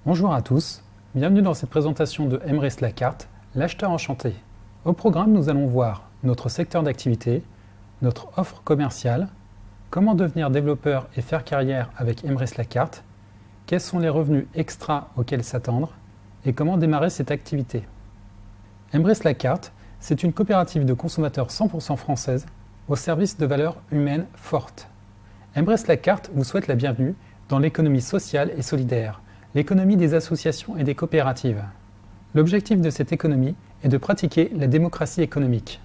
Bonjour à tous, bienvenue dans cette présentation de Emrys Lacarte, l'acheteur enchanté. Au programme, nous allons voir notre secteur d'activité, notre offre commerciale, comment devenir développeur et faire carrière avec Emrys Lacarte, quels sont les revenus extra auxquels s'attendre et comment démarrer cette activité. Emrys Lacarte, c'est une coopérative de consommateurs 100% française au service de valeurs humaines fortes. Emrys Lacarte vous souhaite la bienvenue dans l'économie sociale et solidaire, l'économie des associations et des coopératives. L'objectif de cette économie est de pratiquer la démocratie économique.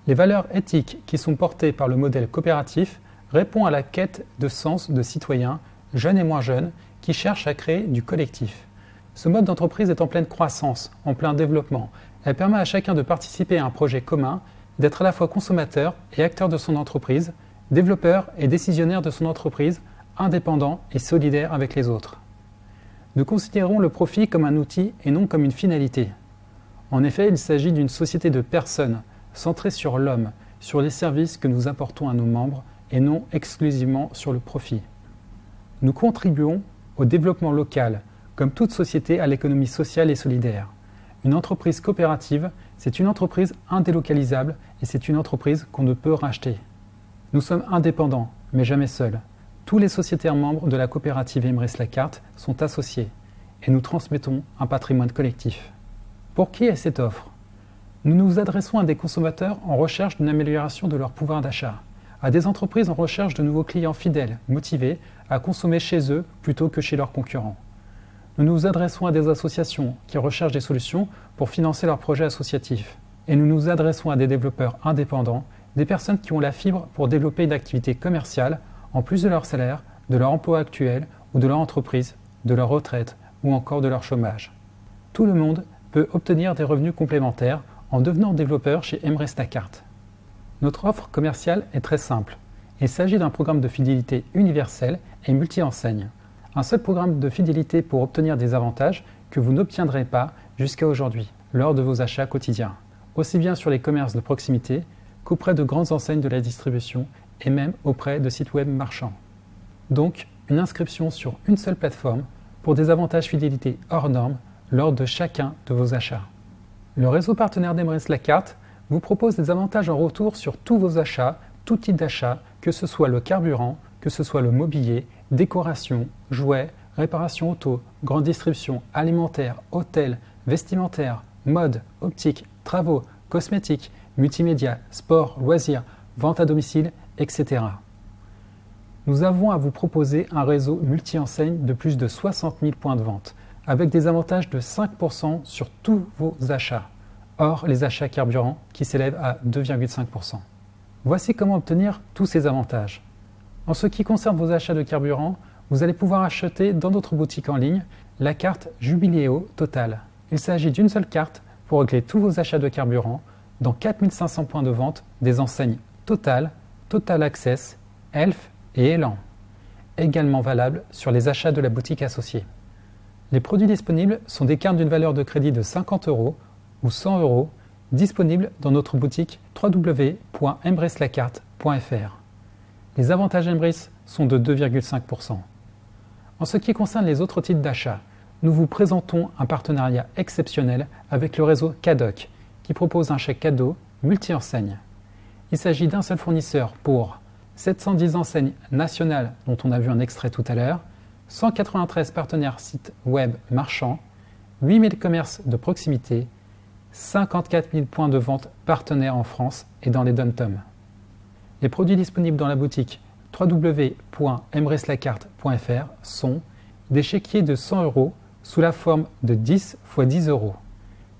Les valeurs éthiques qui sont portées par le modèle coopératif répondent à la quête de sens de citoyens, jeunes et moins jeunes, qui cherchent à créer du collectif. Ce mode d'entreprise est en pleine croissance, en plein développement. Elle permet à chacun de participer à un projet commun, d'être à la fois consommateur et acteur de son entreprise, développeur et décisionnaire de son entreprise, indépendant et solidaire avec les autres. Nous considérons le profit comme un outil et non comme une finalité. En effet, il s'agit d'une société de personnes, centrée sur l'homme, sur les services que nous apportons à nos membres et non exclusivement sur le profit. Nous contribuons au développement local, comme toute société à l'économie sociale et solidaire. Une entreprise coopérative, c'est une entreprise indélocalisable et c'est une entreprise qu'on ne peut racheter. Nous sommes indépendants, mais jamais seuls. Tous les sociétaires membres de la coopérative Emrys Lacarte sont associés et nous transmettons un patrimoine collectif. Pour qui est cette offre? Nous nous adressons à des consommateurs en recherche d'une amélioration de leur pouvoir d'achat, à des entreprises en recherche de nouveaux clients fidèles, motivés à consommer chez eux plutôt que chez leurs concurrents. Nous nous adressons à des associations qui recherchent des solutions pour financer leurs projets associatifs. Et nous nous adressons à des développeurs indépendants, des personnes qui ont la fibre pour développer une activité commerciale en plus de leur salaire, de leur emploi actuel ou de leur entreprise, de leur retraite ou encore de leur chômage. Tout le monde peut obtenir des revenus complémentaires en devenant développeur chez Emrys Lacarte. Notre offre commerciale est très simple. Il s'agit d'un programme de fidélité universel et multi-enseigne. Un seul programme de fidélité pour obtenir des avantages que vous n'obtiendrez pas jusqu'à aujourd'hui lors de vos achats quotidiens, aussi bien sur les commerces de proximité qu'auprès de grandes enseignes de la distribution et même auprès de sites web marchands. Donc, une inscription sur une seule plateforme pour des avantages fidélité hors normes lors de chacun de vos achats. Le réseau partenaire d'Emrys Lacarte vous propose des avantages en retour sur tous vos achats, tout type d'achat, que ce soit le carburant, que ce soit le mobilier, décoration, jouets, réparation auto, grande distribution, alimentaire, hôtel, vestimentaire, mode, optique, travaux, cosmétiques, multimédia, sport, loisirs, vente à domicile, etc. Nous avons à vous proposer un réseau multi-enseigne de plus de 60 000 points de vente, avec des avantages de 5% sur tous vos achats, hors les achats carburant qui s'élèvent à 2,5%. Voici comment obtenir tous ces avantages. En ce qui concerne vos achats de carburant, vous allez pouvoir acheter dans notre boutique en ligne la carte Jubiléo Total. Il s'agit d'une seule carte pour régler tous vos achats de carburant dans 4500 points de vente des enseignes Total, Total Access, Elf et Elan. Également valable sur les achats de la boutique associée. Les produits disponibles sont des cartes d'une valeur de crédit de 50 € ou 100 € disponibles dans notre boutique www.emryslacarte.fr. Les avantages Emrys sont de 2,5%. En ce qui concerne les autres types d'achat, nous vous présentons un partenariat exceptionnel avec le réseau Cadoc qui propose un chèque cadeau multi-enseigne. Il s'agit d'un seul fournisseur pour 710 enseignes nationales dont on a vu un extrait tout à l'heure, 193 partenaires sites web marchands, 8000 commerces de proximité, 54 000 points de vente partenaires en France et dans les dom-toms. Les produits disponibles dans la boutique www.emryslacarte.fr sont des chéquiers de 100 € sous la forme de 10 x 10 €,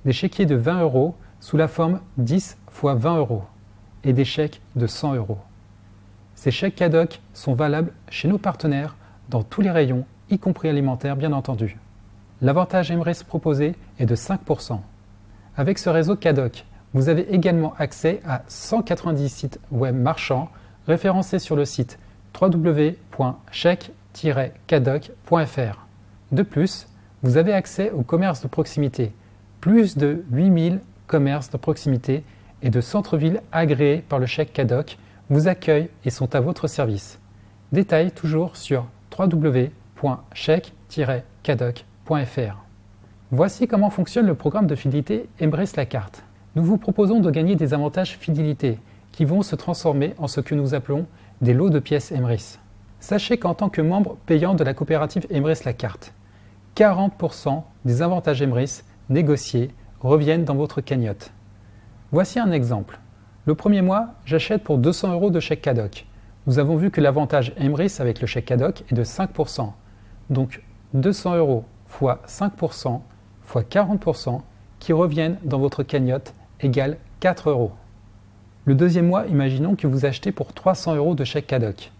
des chéquiers de 20 € sous la forme 10 x 20 € et des chèques de 100 €. Ces chèques Cadoc sont valables chez nos partenaires dans tous les rayons, y compris alimentaires bien entendu. L'avantage Emrys proposé est de 5%. Avec ce réseau Cadoc, vous avez également accès à 190 sites web marchands référencés sur le site www.chèque-cadoc.fr. De plus, vous avez accès aux commerces de proximité, plus de 8000 commerces de proximité et de centres-villes agréés par le chèque Cadoc vous accueillent et sont à votre service. Détails toujours sur www.chèque-cadoc.fr. Voici comment fonctionne le programme de fidélité Embrace la carte. Nous vous proposons de gagner des avantages fidélité qui vont se transformer en ce que nous appelons des lots de pièces Embrace. Sachez qu'en tant que membre payant de la coopérative Embrace la carte, 40% des avantages Embrace négociés reviennent dans votre cagnotte. Voici un exemple. Le premier mois, j'achète pour 200 € de chèque cadoc. Nous avons vu que l'avantage Embrace avec le chèque cadoc est de 5%. Donc 200 € fois 5% fois 40% qui reviennent dans votre cagnotte égale 4 €. Le deuxième mois, imaginons que vous achetez pour 300 € de chèque cadoc.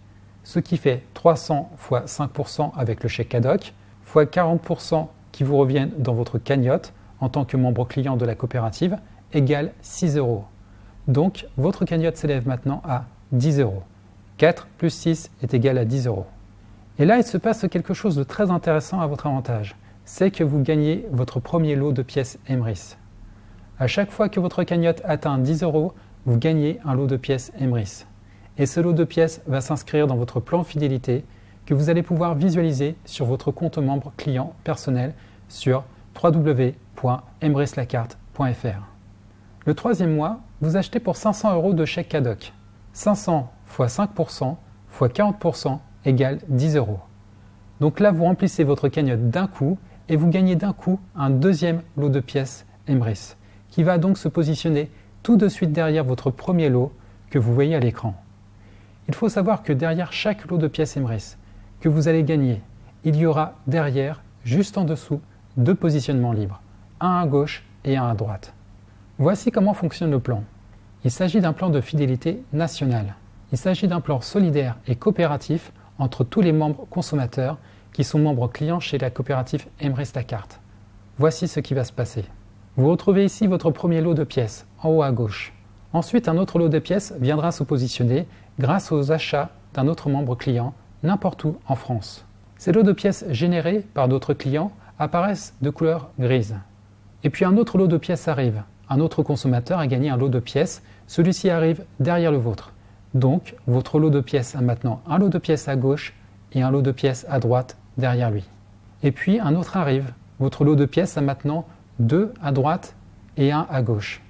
Ce qui fait 300 fois 5% avec le chèque cadoc fois 40% qui vous reviennent dans votre cagnotte en tant que membre client de la coopérative égale 6 €. Donc votre cagnotte s'élève maintenant à 10 €. 4 plus 6 est égal à 10 €. Et là, il se passe quelque chose de très intéressant à votre avantage. C'est que vous gagnez votre premier lot de pièces Embrace. À chaque fois que votre cagnotte atteint 10 €, vous gagnez un lot de pièces Embrace. Et ce lot de pièces va s'inscrire dans votre plan fidélité que vous allez pouvoir visualiser sur votre compte membre client personnel sur www.embracelacarte.fr. Le troisième mois, vous achetez pour 500 € de chèque cadoc. 500 fois 5% fois 40% égale 10 €. Donc là, vous remplissez votre cagnotte d'un coup et vous gagnez d'un coup un deuxième lot de pièces Embrace qui va donc se positionner tout de suite derrière votre premier lot que vous voyez à l'écran. Il faut savoir que derrière chaque lot de pièces Embrace que vous allez gagner, il y aura derrière, juste en dessous, deux positionnements libres, un à gauche et un à droite. Voici comment fonctionne le plan. Il s'agit d'un plan de fidélité nationale. Il s'agit d'un plan solidaire et coopératif entre tous les membres consommateurs qui sont membres clients chez la coopérative Embrace la carte. Voici ce qui va se passer. Vous retrouvez ici votre premier lot de pièces, en haut à gauche. Ensuite, un autre lot de pièces viendra se positionner grâce aux achats d'un autre membre client, n'importe où en France. Ces lots de pièces générés par d'autres clients apparaissent de couleur grise. Et puis un autre lot de pièces arrive. Un autre consommateur a gagné un lot de pièces, celui-ci arrive derrière le vôtre. Donc, votre lot de pièces a maintenant un lot de pièces à gauche et un lot de pièces à droite derrière lui. Et puis un autre arrive. Votre lot de pièces a maintenant deux à droite et un à gauche.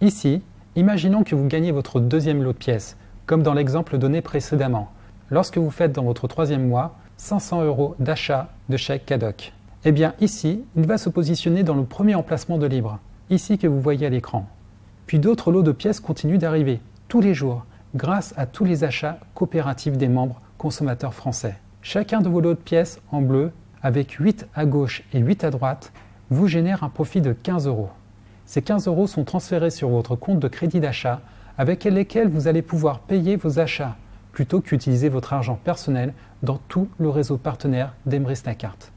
Ici, imaginons que vous gagnez votre deuxième lot de pièces, comme dans l'exemple donné précédemment, lorsque vous faites dans votre troisième mois 500 € d'achat de chèque cadoc. Eh bien ici, il va se positionner dans le premier emplacement de libre, ici que vous voyez à l'écran. Puis d'autres lots de pièces continuent d'arriver, tous les jours, grâce à tous les achats coopératifs des membres consommateurs français. Chacun de vos lots de pièces en bleu, avec 8 à gauche et 8 à droite, vous génère un profit de 15 €. Ces 15 € sont transférés sur votre compte de crédit d'achat avec lesquels vous allez pouvoir payer vos achats plutôt qu'utiliser votre argent personnel dans tout le réseau partenaire d'Embrace la carte.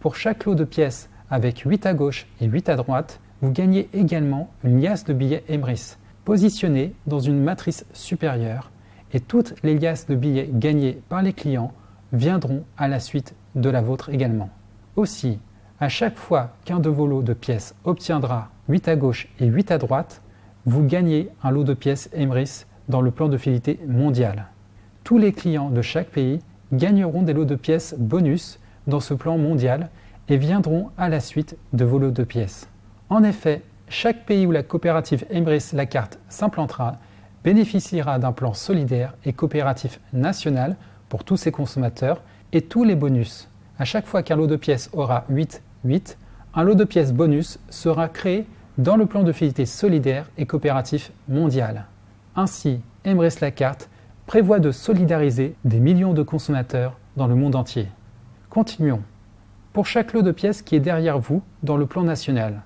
Pour chaque lot de pièces avec 8 à gauche et 8 à droite, vous gagnez également une liasse de billets Embrace positionnée dans une matrice supérieure et toutes les liasses de billets gagnés par les clients viendront à la suite de la vôtre également. Aussi, à chaque fois qu'un de vos lots de pièces obtiendra 8 à gauche et 8 à droite, vous gagnez un lot de pièces Embrace dans le plan de fidélité mondial. Tous les clients de chaque pays gagneront des lots de pièces bonus dans ce plan mondial et viendront à la suite de vos lots de pièces. En effet, chaque pays où la coopérative Embrace la carte s'implantera bénéficiera d'un plan solidaire et coopératif national pour tous ses consommateurs et tous les bonus. À chaque fois qu'un lot de pièces aura 8, un lot de pièces bonus sera créé dans le plan de fidélité solidaire et coopératif mondial. Ainsi, Embrace la carte prévoit de solidariser des millions de consommateurs dans le monde entier. Continuons. Pour chaque lot de pièces qui est derrière vous dans le plan national,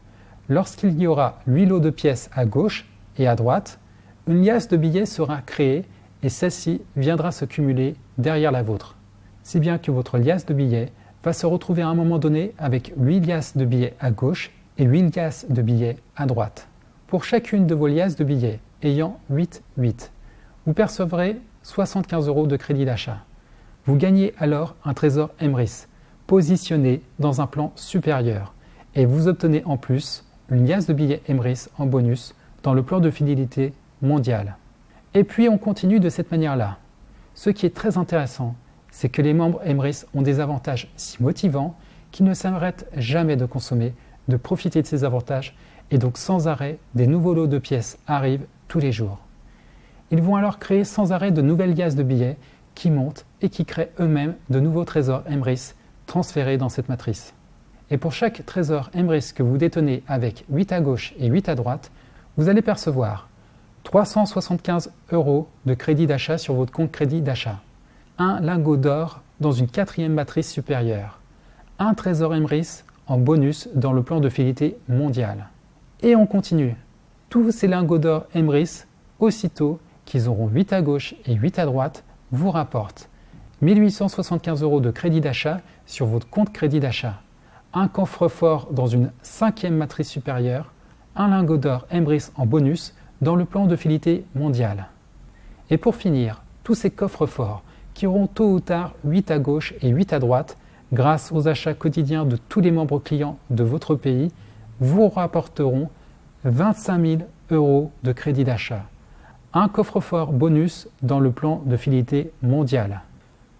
lorsqu'il y aura 8 lots de pièces à gauche et à droite, une liasse de billets sera créée et celle-ci viendra se cumuler derrière la vôtre. Si bien que votre liasse de billets va se retrouver à un moment donné avec 8 liasses de billets à gauche et 8 liasses de billets à droite. Pour chacune de vos liasses de billets ayant 8, vous percevrez 75 € de crédit d'achat. Vous gagnez alors un trésor Embrace positionné dans un plan supérieur et vous obtenez en plus une liasse de billets Embrace en bonus dans le plan de fidélité mondial. Et puis on continue de cette manière-là. Ce qui est très intéressant, c'est que les membres Embrace ont des avantages si motivants qui ne s'arrêtent jamais de consommer, de profiter de ces avantages et donc sans arrêt, des nouveaux lots de pièces arrivent tous les jours. Ils vont alors créer sans arrêt de nouvelles liasses de billets qui montent et qui créent eux-mêmes de nouveaux trésors Emrys transférés dans cette matrice. Et pour chaque trésor Emrys que vous détenez avec 8 à gauche et 8 à droite, vous allez percevoir 375 € de crédit d'achat sur votre compte crédit d'achat, un lingot d'or dans une 4e matrice supérieure, un trésor Emrys en bonus dans le plan de fidélité mondial. Et on continue. Tous ces lingots d'or Emrys, aussitôt qu'ils auront 8 à gauche et 8 à droite, vous rapportent 1875 € de crédit d'achat sur votre compte crédit d'achat, un coffre-fort dans une 5e matrice supérieure, un lingot d'or Emrys en bonus dans le plan de fidélité mondial. Et pour finir, tous ces coffres-forts qui auront tôt ou tard 8 à gauche et 8 à droite, grâce aux achats quotidiens de tous les membres clients de votre pays, vous rapporteront 25 000 € de crédit d'achat, un coffre-fort bonus dans le plan de fidélité mondial.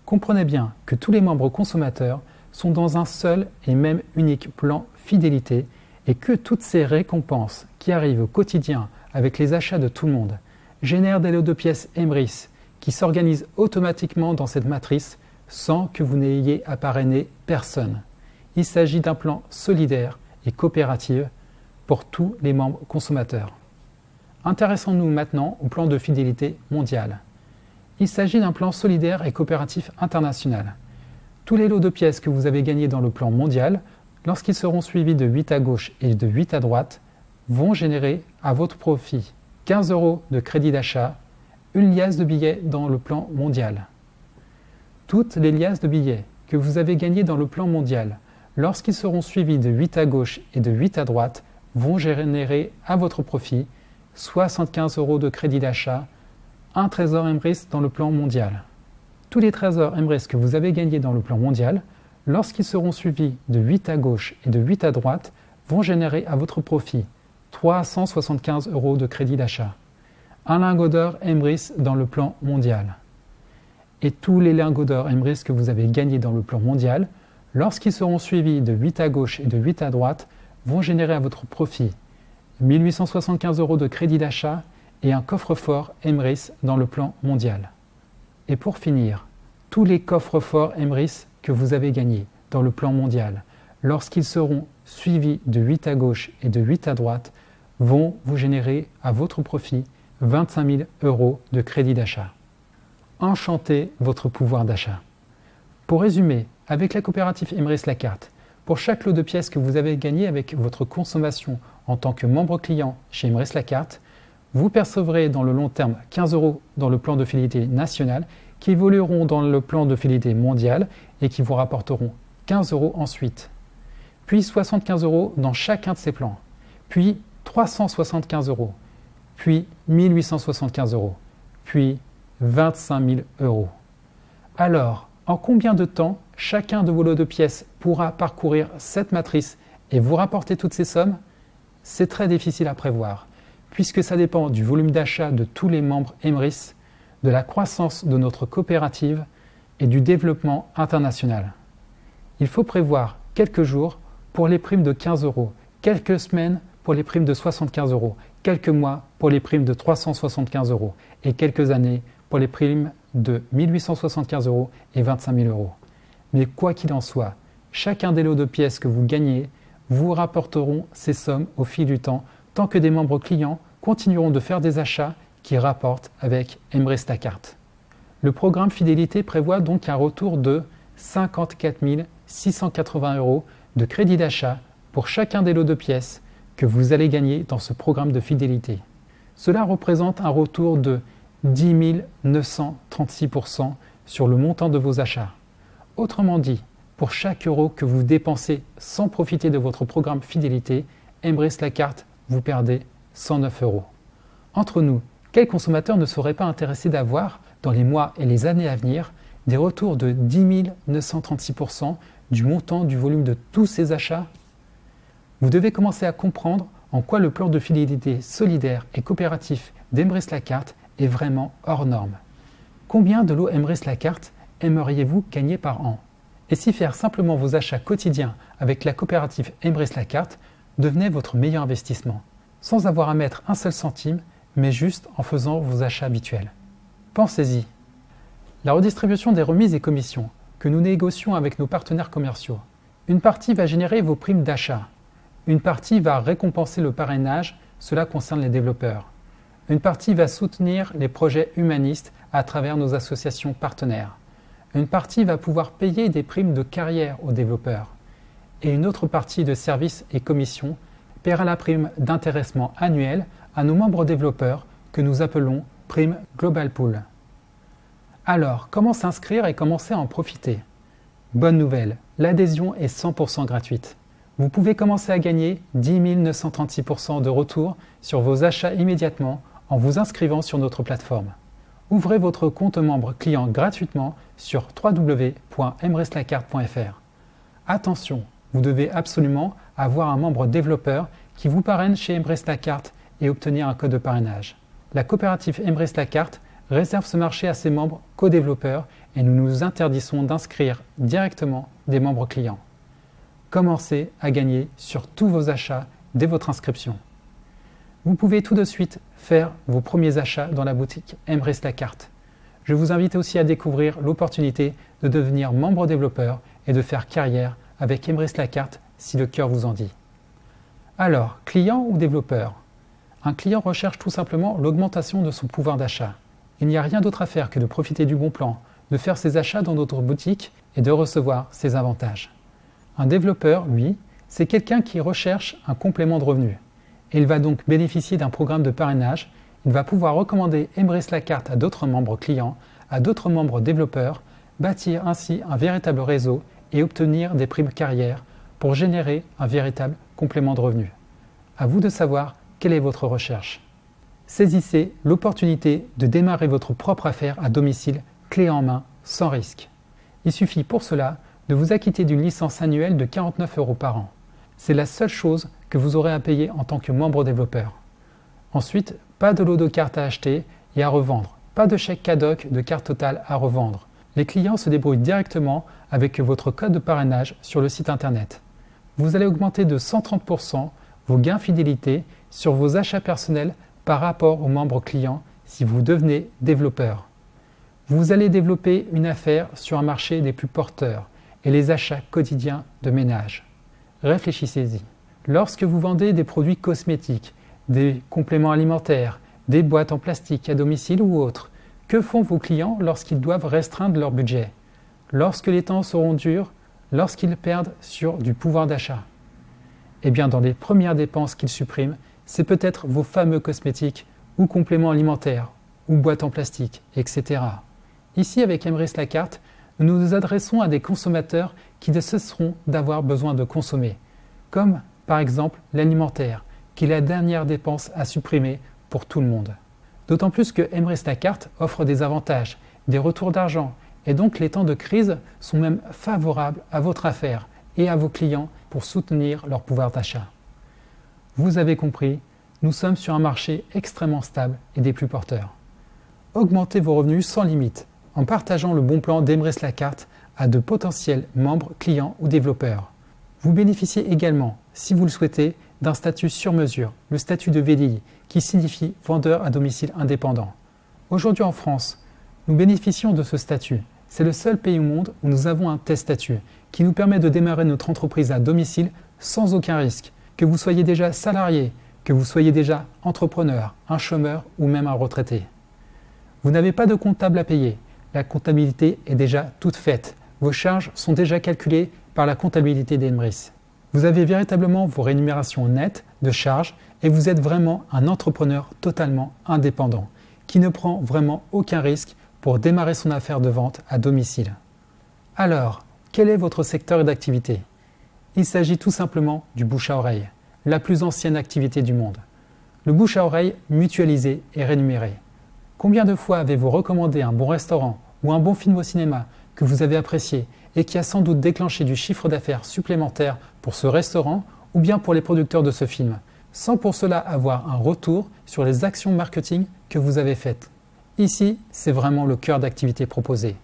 Comprenez bien que tous les membres consommateurs sont dans un seul et même unique plan fidélité et que toutes ces récompenses qui arrivent au quotidien avec les achats de tout le monde génèrent des lots de pièces Emrys qui s'organisent automatiquement dans cette matrice sans que vous n'ayez à parrainer personne. Il s'agit d'un plan solidaire et coopératif pour tous les membres consommateurs. Intéressons-nous maintenant au plan de fidélité mondial. Il s'agit d'un plan solidaire et coopératif international. Tous les lots de pièces que vous avez gagnés dans le plan mondial, lorsqu'ils seront suivis de 8 à gauche et de 8 à droite, vont générer à votre profit 15 € de crédit d'achat, une liasse de billets dans le plan mondial. Toutes les liasses de billets que vous avez gagnées dans le plan mondial, lorsqu'ils seront suivis de 8 à gauche et de 8 à droite, vont générer à votre profit 75 € de crédit d'achat, un trésor Emrys dans le plan mondial. Tous les trésors Emrys que vous avez gagnés dans le plan mondial, lorsqu'ils seront suivis de 8 à gauche et de 8 à droite, vont générer à votre profit 375 € de crédit d'achat, un lingot d'or Emrys dans le plan mondial. Et tous les lingots d'or Emrys que vous avez gagnés dans le plan mondial, lorsqu'ils seront suivis de 8 à gauche et de 8 à droite, vont générer à votre profit 1875 € de crédit d'achat et un coffre-fort Emrys dans le plan mondial. Et pour finir, tous les coffres-forts Emrys que vous avez gagnés dans le plan mondial, lorsqu'ils seront suivis de 8 à gauche et de 8 à droite, vont vous générer à votre profit 25 000 € de crédit d'achat. Enchantez votre pouvoir d'achat. Pour résumer, avec la coopérative Emrys La Carte, pour chaque lot de pièces que vous avez gagné avec votre consommation en tant que membre client chez Emrys La Carte, vous percevrez dans le long terme 15 € dans le plan de fidélité national qui évolueront dans le plan de fidélité mondial et qui vous rapporteront 15 € ensuite, puis 75 € dans chacun de ces plans, puis 375 €, puis 1875 €, puis 25 000 €. Alors, en combien de temps chacun de vos lots de pièces pourra parcourir cette matrice et vous rapporter toutes ces sommes? C'est très difficile à prévoir, puisque ça dépend du volume d'achat de tous les membres Emrys, de la croissance de notre coopérative et du développement international. Il faut prévoir quelques jours pour les primes de 15 €, quelques semaines pour les primes de 75 €, quelques mois pour les primes de 375 € et quelques années pour les primes de 1875 € et 25 000 €. Mais quoi qu'il en soit, chacun des lots de pièces que vous gagnez vous rapporteront ces sommes au fil du temps tant que des membres clients continueront de faire des achats qui rapportent avec Emrys La Carte. Le programme fidélité prévoit donc un retour de 54 680 € de crédit d'achat pour chacun des lots de pièces que vous allez gagner dans ce programme de fidélité. Cela représente un retour de 10 936% sur le montant de vos achats. Autrement dit, pour chaque euro que vous dépensez sans profiter de votre programme fidélité, Emrys La Carte, vous perdez 109 €. Entre nous, quel consommateur ne serait pas intéressé d'avoir, dans les mois et les années à venir, des retours de 10 936% du montant du volume de tous ces achats? Vous devez commencer à comprendre en quoi le plan de fidélité solidaire et coopératif d'Emrys La Carte est vraiment hors norme. Combien de lots Emrys La Carte aimeriez-vous gagner par an? Et si faire simplement vos achats quotidiens avec la coopérative Embrace-la-Carte, devenez votre meilleur investissement, sans avoir à mettre un seul centime, mais juste en faisant vos achats habituels. Pensez-y. La redistribution des remises et commissions que nous négocions avec nos partenaires commerciaux. Une partie va générer vos primes d'achat. Une partie va récompenser le parrainage, cela concerne les développeurs. Une partie va soutenir les projets humanistes à travers nos associations partenaires. Une partie va pouvoir payer des primes de carrière aux développeurs. Et une autre partie de services et commissions paiera la prime d'intéressement annuelle à nos membres développeurs que nous appelons prime Global Pool. Alors, comment s'inscrire et commencer à en profiter? Bonne nouvelle, l'adhésion est 100% gratuite. Vous pouvez commencer à gagner 10 936% de retour sur vos achats immédiatement en vous inscrivant sur notre plateforme. Ouvrez votre compte membre client gratuitement sur www.embracelacarte.fr. Attention, vous devez absolument avoir un membre développeur qui vous parraine chez Embrace-la-Carte et obtenir un code de parrainage. La coopérative Embrace-la-Carte réserve ce marché à ses membres co-développeurs et nous nous interdisons d'inscrire directement des membres clients. Commencez à gagner sur tous vos achats dès votre inscription. Vous pouvez tout de suite faire vos premiers achats dans la boutique Embrace-la-Carte. Je vous invite aussi à découvrir l'opportunité de devenir membre développeur et de faire carrière avec Embrace-la-Carte si le cœur vous en dit. Alors, client ou développeur? Un client recherche tout simplement l'augmentation de son pouvoir d'achat. Il n'y a rien d'autre à faire que de profiter du bon plan, de faire ses achats dans notre boutique et de recevoir ses avantages. Un développeur, lui, c'est quelqu'un qui recherche un complément de revenu. Et il va donc bénéficier d'un programme de parrainage. Il va pouvoir recommander Embrace-la-Carte à d'autres membres clients, à d'autres membres développeurs, bâtir ainsi un véritable réseau et obtenir des primes carrière pour générer un véritable complément de revenu. À vous de savoir quelle est votre recherche. Saisissez l'opportunité de démarrer votre propre affaire à domicile, clé en main, sans risque. Il suffit pour cela de vous acquitter d'une licence annuelle de 49 € par an. C'est la seule chose que vous aurez à payer en tant que membre développeur. Ensuite, pas de lot de cartes à acheter et à revendre, pas de chèque cadoc de carte totale à revendre. Les clients se débrouillent directement avec votre code de parrainage sur le site internet. Vous allez augmenter de 130% vos gains fidélité sur vos achats personnels par rapport aux membres clients si vous devenez développeur. Vous allez développer une affaire sur un marché des plus porteurs et les achats quotidiens de ménage. Réfléchissez-y. Lorsque vous vendez des produits cosmétiques, des compléments alimentaires, des boîtes en plastique à domicile ou autres, que font vos clients lorsqu'ils doivent restreindre leur budget? Lorsque les temps seront durs, lorsqu'ils perdent sur du pouvoir d'achat? Eh bien, dans les premières dépenses qu'ils suppriment, c'est peut-être vos fameux cosmétiques ou compléments alimentaires ou boîtes en plastique, etc. Ici, avec Embrace-la-Carte, nous nous adressons à des consommateurs qui ne cesseront d'avoir besoin de consommer, comme par exemple l'alimentaire, qui est la dernière dépense à supprimer pour tout le monde. D'autant plus que Embrace-la-Carte offre des avantages, des retours d'argent, et donc les temps de crise sont même favorables à votre affaire et à vos clients pour soutenir leur pouvoir d'achat. Vous avez compris, nous sommes sur un marché extrêmement stable et des plus porteurs. Augmentez vos revenus sans limite en partageant le bon plan d'Embrace-la-Carte à de potentiels membres, clients ou développeurs. Vous bénéficiez également, si vous le souhaitez, d'un statut sur mesure, le statut de VDI, qui signifie vendeur à domicile indépendant. Aujourd'hui en France, nous bénéficions de ce statut. C'est le seul pays au monde où nous avons un tel statut, qui nous permet de démarrer notre entreprise à domicile sans aucun risque. Que vous soyez déjà salarié, que vous soyez déjà entrepreneur, un chômeur ou même un retraité. Vous n'avez pas de comptable à payer. La comptabilité est déjà toute faite. Vos charges sont déjà calculées par la comptabilité d'Embrace. Vous avez véritablement vos rémunérations nettes de charges et vous êtes vraiment un entrepreneur totalement indépendant qui ne prend vraiment aucun risque pour démarrer son affaire de vente à domicile. Alors, quel est votre secteur d'activité? Il s'agit tout simplement du bouche à oreille, la plus ancienne activité du monde. Le bouche à oreille mutualisé et rémunéré. Combien de fois avez-vous recommandé un bon restaurant ou un bon film au cinéma que vous avez apprécié et qui a sans doute déclenché du chiffre d'affaires supplémentaire pour ce restaurant ou bien pour les producteurs de ce film, sans pour cela avoir un retour sur les actions marketing que vous avez faites? Ici, c'est vraiment le cœur d'activité proposé.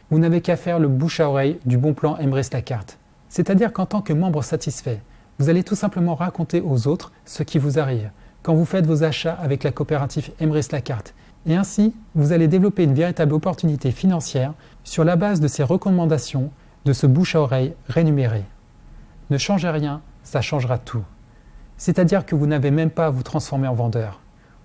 Vous n'avez qu'à faire le bouche à oreille du bon plan Embrace-la-Carte. C'est-à-dire qu'en tant que membre satisfait, vous allez tout simplement raconter aux autres ce qui vous arrive quand vous faites vos achats avec la coopérative Emrys Lacarte. Et ainsi, vous allez développer une véritable opportunité financière sur la base de ces recommandations, de ce bouche à oreille rémunéré. Ne changez rien, ça changera tout. C'est-à-dire que vous n'avez même pas à vous transformer en vendeur.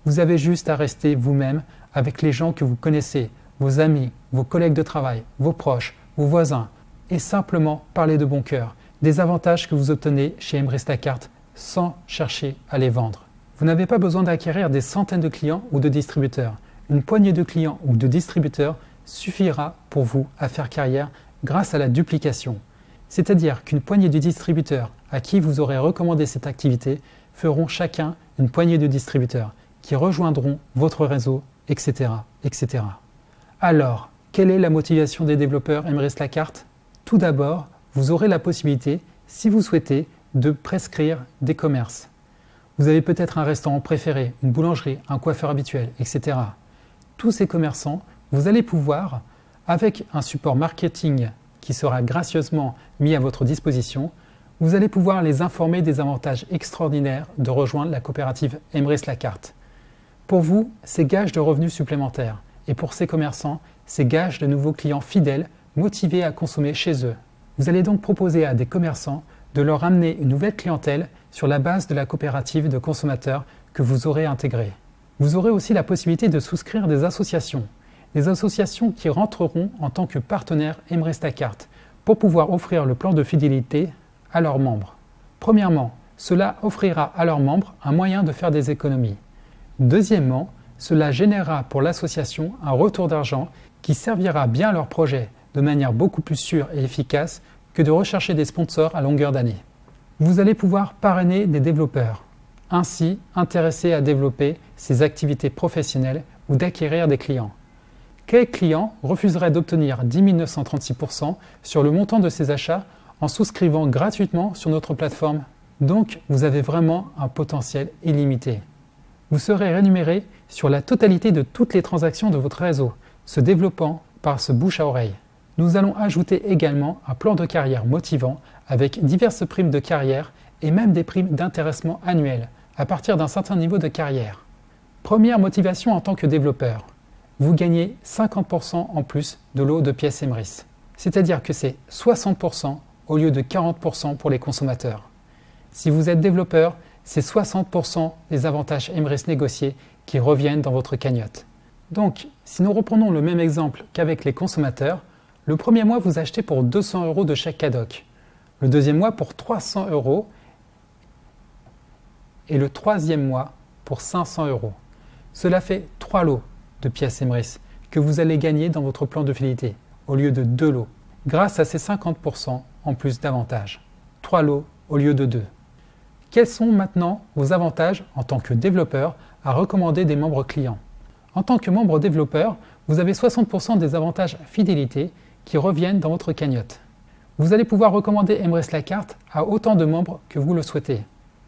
Vous avez juste à rester vous-même avec les gens que vous connaissez, vos amis, vos collègues de travail, vos proches, vos voisins, et simplement parler de bon cœur des avantages que vous obtenez chez Emrys Lacarte sans chercher à les vendre. Vous n'avez pas besoin d'acquérir des centaines de clients ou de distributeurs. Une poignée de clients ou de distributeurs suffira pour vous à faire carrière grâce à la duplication. C'est-à-dire qu'une poignée de distributeurs à qui vous aurez recommandé cette activité feront chacun une poignée de distributeurs qui rejoindront votre réseau, etc., etc. Alors, quelle est la motivation des développeurs Emrys Lacarte? Tout d'abord, vous aurez la possibilité, si vous souhaitez, de prescrire des commerces. Vous avez peut-être un restaurant préféré, une boulangerie, un coiffeur habituel, etc. Tous ces commerçants, vous allez pouvoir, avec un support marketing qui sera gracieusement mis à votre disposition, vous allez pouvoir les informer des avantages extraordinaires de rejoindre la coopérative Emrys Lacarte. Pour vous, c'est gage de revenus supplémentaires. Et pour ces commerçants, c'est gage de nouveaux clients fidèles, motivés à consommer chez eux. Vous allez donc proposer à des commerçants de leur amener une nouvelle clientèle sur la base de la coopérative de consommateurs que vous aurez intégrée. Vous aurez aussi la possibilité de souscrire des associations qui rentreront en tant que partenaires Emrys Lacarte pour pouvoir offrir le plan de fidélité à leurs membres. Premièrement, cela offrira à leurs membres un moyen de faire des économies. Deuxièmement, cela générera pour l'association un retour d'argent qui servira bien à leur projet de manière beaucoup plus sûre et efficace que de rechercher des sponsors à longueur d'année. Vous allez pouvoir parrainer des développeurs, ainsi intéressés à développer ces activités professionnelles ou d'acquérir des clients. Quel client refuserait d'obtenir 10 936% sur le montant de ses achats en souscrivant gratuitement sur notre plateforme? Donc, vous avez vraiment un potentiel illimité. Vous serez rémunéré sur la totalité de toutes les transactions de votre réseau, se développant par ce bouche à oreille. Nous allons ajouter également un plan de carrière motivant avec diverses primes de carrière et même des primes d'intéressement annuelles à partir d'un certain niveau de carrière. Première motivation en tant que développeur. Vous gagnez 50% en plus de lot de pièces Emrys. C'est-à-dire que c'est 60% au lieu de 40% pour les consommateurs. Si vous êtes développeur, c'est 60% des avantages Emrys négociés qui reviennent dans votre cagnotte. Donc, si nous reprenons le même exemple qu'avec les consommateurs, le premier mois, vous achetez pour 200 € de chèque cadoc, le deuxième mois pour 300 € et le troisième mois pour 500 €. Cela fait 3 lots de pièces Emrys que vous allez gagner dans votre plan de fidélité au lieu de 2 lots, grâce à ces 50% en plus d'avantages. 3 lots au lieu de 2. Quels sont maintenant vos avantages en tant que développeur à recommander des membres clients? En tant que membre développeur, vous avez 60% des avantages fidélité qui reviennent dans votre cagnotte. Vous allez pouvoir recommander Emrys Lacarte à autant de membres que vous le souhaitez.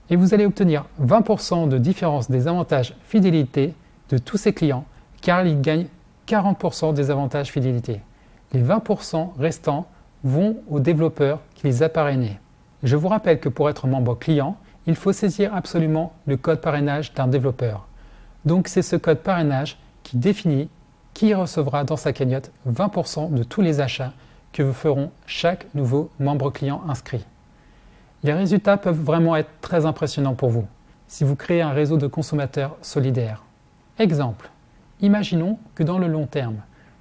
Et vous allez obtenir 20% de différence des avantages fidélité de tous ces clients car ils gagnent 40% des avantages fidélité. Les 20% restants vont aux développeurs qui les a parrainés. Je vous rappelle que pour être membre client, il faut saisir absolument le code parrainage d'un développeur. Donc c'est ce code parrainage qui définit qui recevra dans sa cagnotte 20% de tous les achats que vous feront chaque nouveau membre client inscrit. Les résultats peuvent vraiment être très impressionnants pour vous si vous créez un réseau de consommateurs solidaires. Exemple, imaginons que dans le long terme,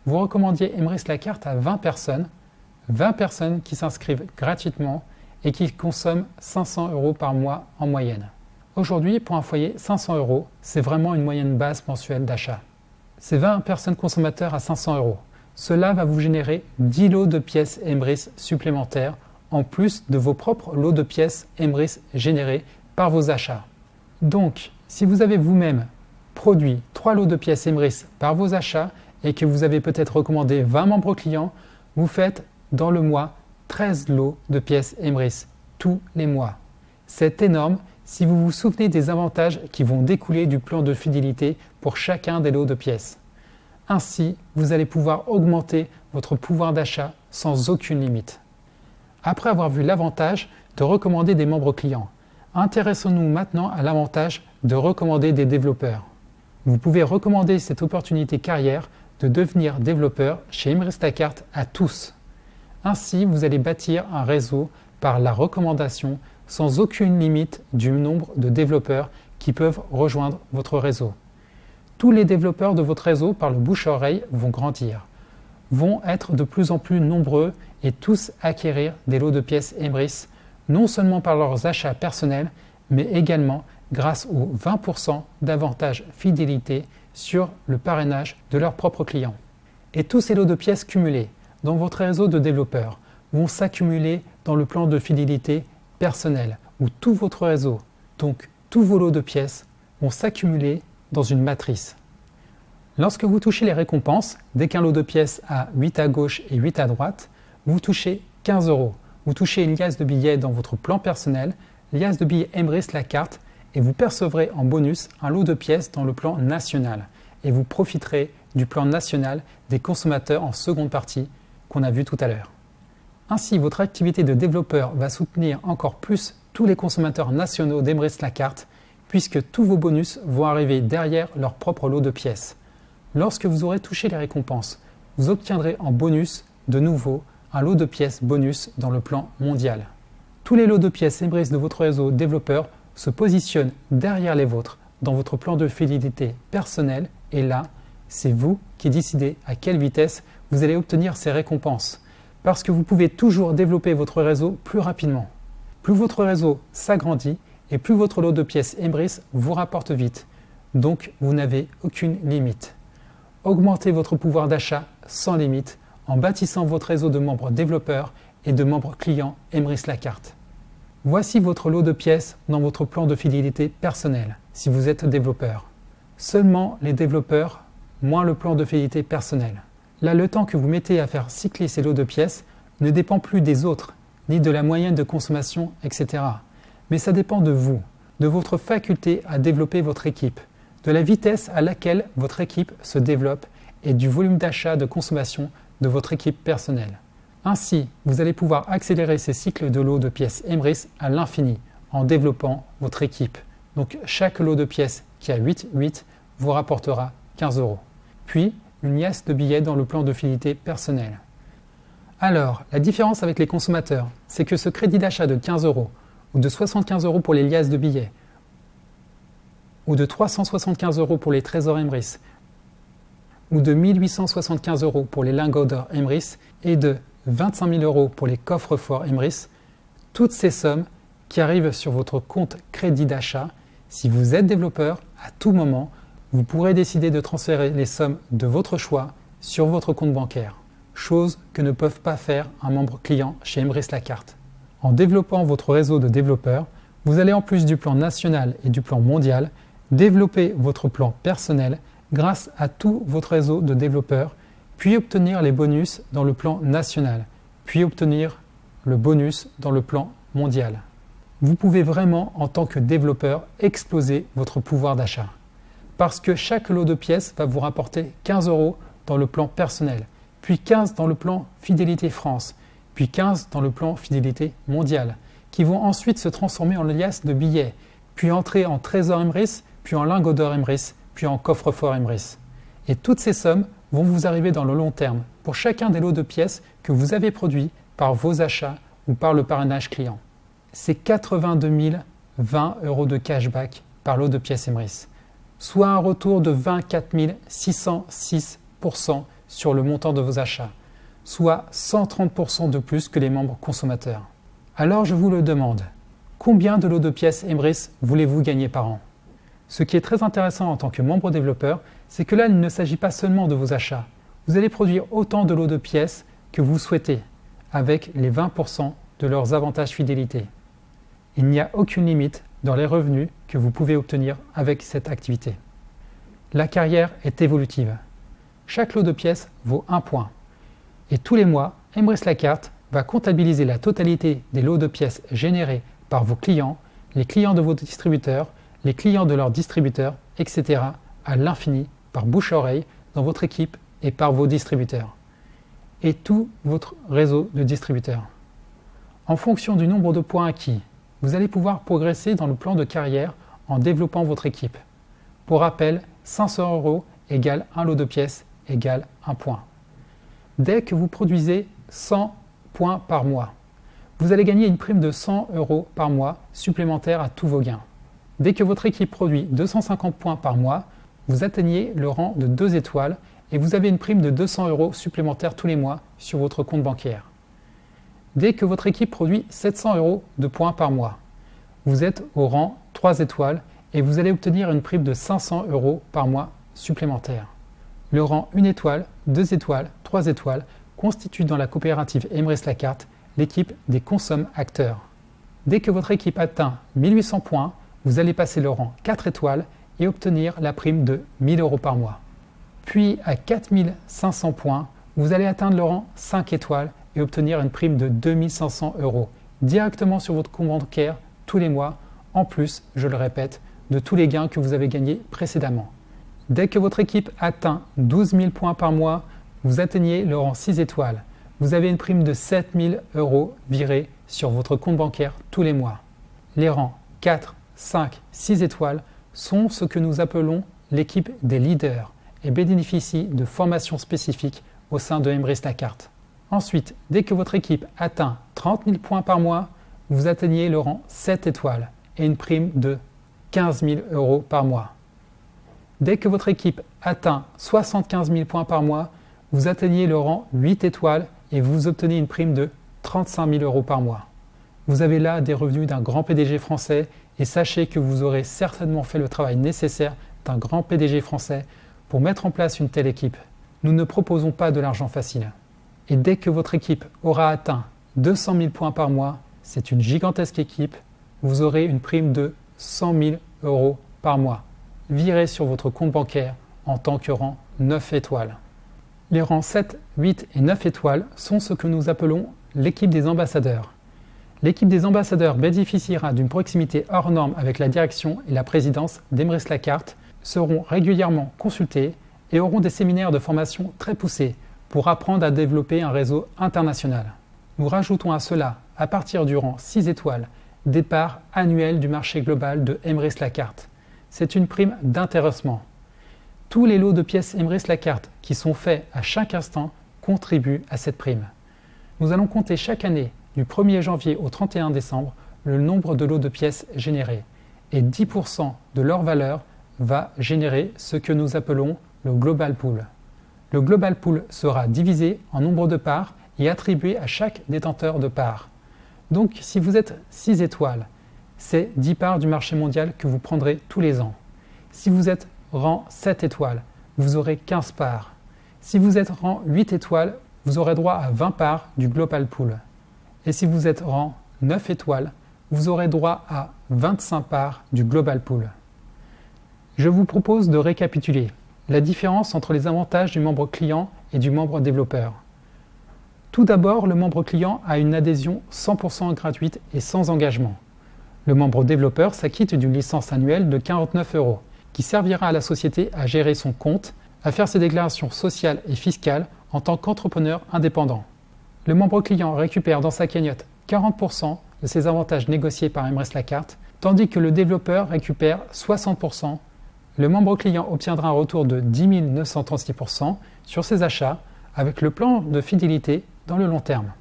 vous recommandiez Emrys Lacarte à 20 personnes qui s'inscrivent gratuitement et qui consomment 500 € par mois en moyenne. Aujourd'hui, pour un foyer, 500 €, c'est vraiment une moyenne basse mensuelle d'achat. Ces 20 personnes consommateurs à 500 €. Cela va vous générer 10 lots de pièces Emrys supplémentaires en plus de vos propres lots de pièces Emrys générés par vos achats. Donc, si vous avez vous-même produit 3 lots de pièces Emrys par vos achats et que vous avez peut-être recommandé 20 membres clients, vous faites dans le mois 13 lots de pièces Emrys tous les mois. C'est énorme si vous vous souvenez des avantages qui vont découler du plan de fidélité pour chacun des lots de pièces. Ainsi, vous allez pouvoir augmenter votre pouvoir d'achat sans aucune limite. Après avoir vu l'avantage de recommander des membres clients, intéressons-nous maintenant à l'avantage de recommander des développeurs. Vous pouvez recommander cette opportunité carrière de devenir développeur chez Imerys La Carte à tous. Ainsi, vous allez bâtir un réseau par la recommandation sans aucune limite du nombre de développeurs qui peuvent rejoindre votre réseau. Tous les développeurs de votre réseau par le bouche-à-oreille vont grandir, vont être de plus en plus nombreux et tous acquérir des lots de pièces Imerys, non seulement par leurs achats personnels, mais également grâce aux 20% d'avantages fidélité sur le parrainage de leurs propres clients. Et tous ces lots de pièces cumulés dans votre réseau de développeurs vont s'accumuler dans le plan de fidélité personnel, où tout votre réseau, donc tous vos lots de pièces, vont s'accumuler dans une matrice. Lorsque vous touchez les récompenses, dès qu'un lot de pièces a 8 à gauche et 8 à droite, vous touchez 15 €. Vous touchez une liasse de billets dans votre plan personnel, liasse de billets Imerys La Carte, et vous percevrez en bonus un lot de pièces dans le plan national. Et vous profiterez du plan national des consommateurs en seconde partie qu'on a vu tout à l'heure. Ainsi, votre activité de développeur va soutenir encore plus tous les consommateurs nationaux d'Imerys La Carte, puisque tous vos bonus vont arriver derrière leur propre lot de pièces. Lorsque vous aurez touché les récompenses, vous obtiendrez en bonus de nouveau un lot de pièces bonus dans le plan mondial. Tous les lots de pièces Imerys de votre réseau développeur se positionnent derrière les vôtres dans votre plan de fidélité personnel et là, c'est vous qui décidez à quelle vitesse vous allez obtenir ces récompenses parce que vous pouvez toujours développer votre réseau plus rapidement. Plus votre réseau s'agrandit et plus votre lot de pièces Imerys vous rapporte vite. Donc, vous n'avez aucune limite. Augmentez votre pouvoir d'achat sans limite en bâtissant votre réseau de membres développeurs et de membres clients Imerys La Carte. Voici votre lot de pièces dans votre plan de fidélité personnel, si vous êtes développeur. Seulement les développeurs, moins le plan de fidélité personnel. Là, le temps que vous mettez à faire cycler ces lots de pièces ne dépend plus des autres, ni de la moyenne de consommation, etc. Mais ça dépend de vous, de votre faculté à développer votre équipe, de la vitesse à laquelle votre équipe se développe et du volume d'achat de consommation de votre équipe personnelle. Ainsi, vous allez pouvoir accélérer ces cycles de lots de pièces Imerys à l'infini en développant votre équipe. Donc chaque lot de pièces qui a 8 vous rapportera 15 €. Puis, une liasse de billets dans le plan de fidélité personnel. Alors, la différence avec les consommateurs, c'est que ce crédit d'achat de 15 € ou de 75 € pour les liasses de billets ou de 375 € pour les trésors Imerys ou de 1875 € pour les lingots d'or Imerys et de 25 000 € pour les coffres forts Imerys, toutes ces sommes qui arrivent sur votre compte crédit d'achat, si vous êtes développeur, à tout moment, vous pourrez décider de transférer les sommes de votre choix sur votre compte bancaire, chose que ne peuvent pas faire un membre client chez Imerys La Carte. En développant votre réseau de développeurs, vous allez en plus du plan national et du plan mondial, développer votre plan personnel grâce à tout votre réseau de développeurs, puis obtenir les bonus dans le plan national, puis obtenir le bonus dans le plan mondial. Vous pouvez vraiment, en tant que développeur, exploser votre pouvoir d'achat. Parce que chaque lot de pièces va vous rapporter 15 € dans le plan personnel, puis 15 dans le plan Fidélité France, puis 15 dans le plan Fidélité mondiale, qui vont ensuite se transformer en liasse de billets, puis entrer en trésor Imerys, puis en lingots d'or Imerys, puis en coffre-fort Imerys. Et toutes ces sommes vont vous arriver dans le long terme pour chacun des lots de pièces que vous avez produits par vos achats ou par le parrainage client. C'est 82 020 € de cashback par lot de pièces Imerys, soit un retour de 24 606% sur le montant de vos achats, soit 130% de plus que les membres consommateurs. Alors je vous le demande, combien de lots de pièces Imerys voulez-vous gagner par an? Ce qui est très intéressant en tant que membre développeur, c'est que là, il ne s'agit pas seulement de vos achats. Vous allez produire autant de lots de pièces que vous souhaitez, avec les 20% de leurs avantages fidélité. Il n'y a aucune limite dans les revenus que vous pouvez obtenir avec cette activité. La carrière est évolutive. Chaque lot de pièces vaut 1 point. Et tous les mois, Imerys La Carte va comptabiliser la totalité des lots de pièces générés par vos clients, les clients de vos distributeurs, les clients de leurs distributeurs, etc. à l'infini, par bouche à oreille, dans votre équipe et par vos distributeurs. Et tout votre réseau de distributeurs. En fonction du nombre de points acquis, vous allez pouvoir progresser dans le plan de carrière en développant votre équipe. Pour rappel, 500 € égale un lot de pièces égale 1 point. Dès que vous produisez 100 points par mois, vous allez gagner une prime de 100 € par mois supplémentaire à tous vos gains. Dès que votre équipe produit 250 points par mois, vous atteignez le rang de 2 étoiles et vous avez une prime de 200 € supplémentaires tous les mois sur votre compte bancaire. Dès que votre équipe produit 700 € de points par mois, vous êtes au rang 3 étoiles et vous allez obtenir une prime de 500 € par mois supplémentaire. Le rang 1 étoile, 2 étoiles, 3 étoiles constitue dans la coopérative Emmerich-Lacarte l'équipe des consomme-acteurs. Dès que votre équipe atteint 1800 points, vous allez passer le rang 4 étoiles et obtenir la prime de 1000 € par mois. Puis à 4500 points, vous allez atteindre le rang 5 étoiles et obtenir une prime de 2500 € directement sur votre compte bancaire tous les mois, en plus, je le répète, de tous les gains que vous avez gagnés précédemment. Dès que votre équipe atteint 12 000 points par mois, vous atteignez le rang 6 étoiles. Vous avez une prime de 7 000 € virée sur votre compte bancaire tous les mois. Les rangs 4, 5, 6 étoiles sont ce que nous appelons l'équipe des leaders et bénéficient de formations spécifiques au sein de Emmerich-Lacarte. Ensuite, dès que votre équipe atteint 30 000 points par mois, vous atteignez le rang 7 étoiles et une prime de 15 000 € par mois. Dès que votre équipe atteint 75 000 points par mois, vous atteignez le rang 8 étoiles et vous obtenez une prime de 35 000 € par mois. Vous avez là des revenus d'un grand PDG français et sachez que vous aurez certainement fait le travail nécessaire d'un grand PDG français pour mettre en place une telle équipe. Nous ne proposons pas de l'argent facile. Et dès que votre équipe aura atteint 200 000 points par mois, c'est une gigantesque équipe, vous aurez une prime de 100 000 € par mois, virée sur votre compte bancaire en tant que rang 9 étoiles. Les rangs 7, 8 et 9 étoiles sont ce que nous appelons l'équipe des ambassadeurs. L'équipe des ambassadeurs bénéficiera d'une proximité hors norme avec la direction et la présidence d'Emmerich-Lacarte, seront régulièrement consultés et auront des séminaires de formation très poussés pour apprendre à développer un réseau international. Nous rajoutons à cela, à partir du rang 6 étoiles, des parts annuelles du marché global de Emmerich-Lacarte. C'est une prime d'intéressement. Tous les lots de pièces Emmerich-Lacarte qui sont faits à chaque instant contribuent à cette prime. Nous allons compter chaque année, du 1er janvier au 31 décembre, le nombre de lots de pièces générés. Et 10% de leur valeur va générer ce que nous appelons le Global Pool. Le Global Pool sera divisé en nombre de parts et attribué à chaque détenteur de parts. Donc si vous êtes 6 étoiles, c'est 10 parts du marché mondial que vous prendrez tous les ans. Si vous êtes rang 7 étoiles, vous aurez 15 parts. Si vous êtes rang 8 étoiles, vous aurez droit à 20 parts du Global Pool. Et si vous êtes rang 9 étoiles, vous aurez droit à 25 parts du Global Pool. Je vous propose de récapituler la différence entre les avantages du membre client et du membre développeur. Tout d'abord, le membre client a une adhésion 100% gratuite et sans engagement. Le membre développeur s'acquitte d'une licence annuelle de 49 € qui servira à la société à gérer son compte, à faire ses déclarations sociales et fiscales en tant qu'entrepreneur indépendant. Le membre client récupère dans sa cagnotte 40% de ses avantages négociés par Emmerich-Lacarte, tandis que le développeur récupère 60%. Le membre client obtiendra un retour de 10 936% sur ses achats avec le plan de fidélité dans le long terme.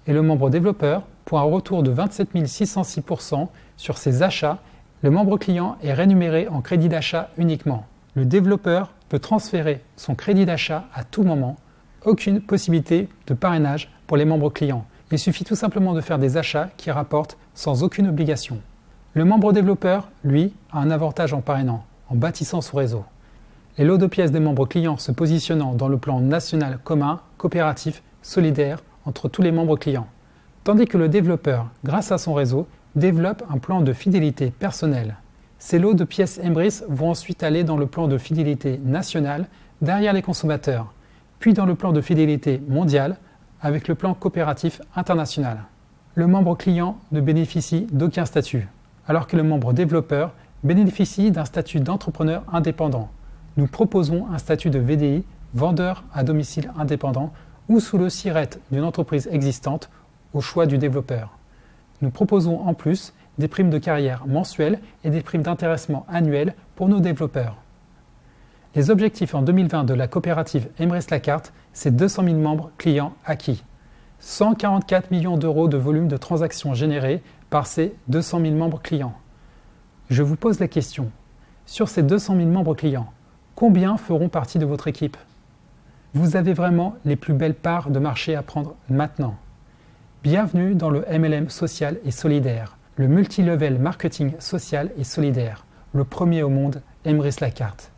Et le membre développeur, pour un retour de 27 606% sur ses achats, le membre client est rémunéré en crédit d'achat uniquement. Le développeur peut transférer son crédit d'achat à tout moment. Aucune possibilité de parrainage pour les membres clients. Il suffit tout simplement de faire des achats qui rapportent sans aucune obligation. Le membre développeur, lui, a un avantage en parrainant, en bâtissant son réseau. Les lots de pièces des membres clients se positionnant dans le plan national commun, coopératif, solidaire entre tous les membres clients. Tandis que le développeur, grâce à son réseau, développe un plan de fidélité personnel. Ces lots de pièces Emmerich vont ensuite aller dans le plan de fidélité national derrière les consommateurs, puis dans le plan de fidélité mondial avec le plan coopératif international. Le membre client ne bénéficie d'aucun statut, alors que le membre développeur bénéficie d'un statut d'entrepreneur indépendant. Nous proposons un statut de VDI, vendeur à domicile indépendant, ou sous le SIRET d'une entreprise existante, au choix du développeur. Nous proposons en plus des primes de carrière mensuelles et des primes d'intéressement annuelles pour nos développeurs. Les objectifs en 2020 de la coopérative Emrys Lacarte, c'est 200 000 membres clients acquis, 144 millions d'euros de volume de transactions générées par ces 200 000 membres clients. Je vous pose la question, sur ces 200 000 membres clients, combien feront partie de votre équipe? Vous avez vraiment les plus belles parts de marché à prendre maintenant. Bienvenue dans le MLM social et solidaire, le multilevel marketing social et solidaire, le premier au monde, Emrys Lacarte.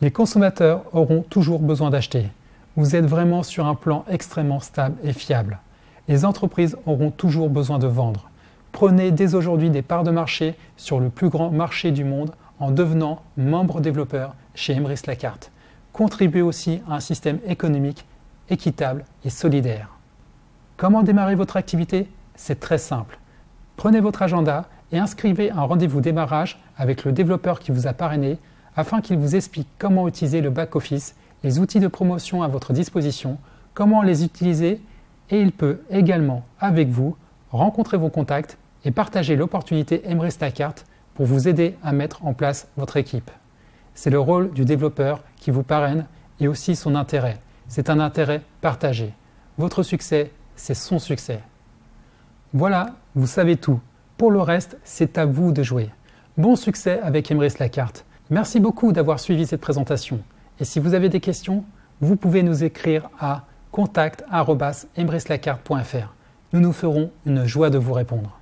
Les consommateurs auront toujours besoin d'acheter. Vous êtes vraiment sur un plan extrêmement stable et fiable. Les entreprises auront toujours besoin de vendre. Prenez dès aujourd'hui des parts de marché sur le plus grand marché du monde en devenant membre développeur chez Emrys Lacarte. Contribuez aussi à un système économique équitable et solidaire. Comment démarrer votre activité? C'est très simple. Prenez votre agenda et inscrivez un rendez-vous démarrage avec le développeur qui vous a parrainé afin qu'il vous explique comment utiliser le back-office, les outils de promotion à votre disposition, comment les utiliser et il peut également, avec vous, rencontrer vos contacts et partager l'opportunité Emrys Lacarte pour vous aider à mettre en place votre équipe. C'est le rôle du développeur qui vous parraine et aussi son intérêt. C'est un intérêt partagé. Votre succès, c'est son succès. Voilà, vous savez tout. Pour le reste, c'est à vous de jouer. Bon succès avec Emrys Lacarte. Merci beaucoup d'avoir suivi cette présentation. Et si vous avez des questions, vous pouvez nous écrire à contact@emryslacarte.fr. Nous nous ferons une joie de vous répondre.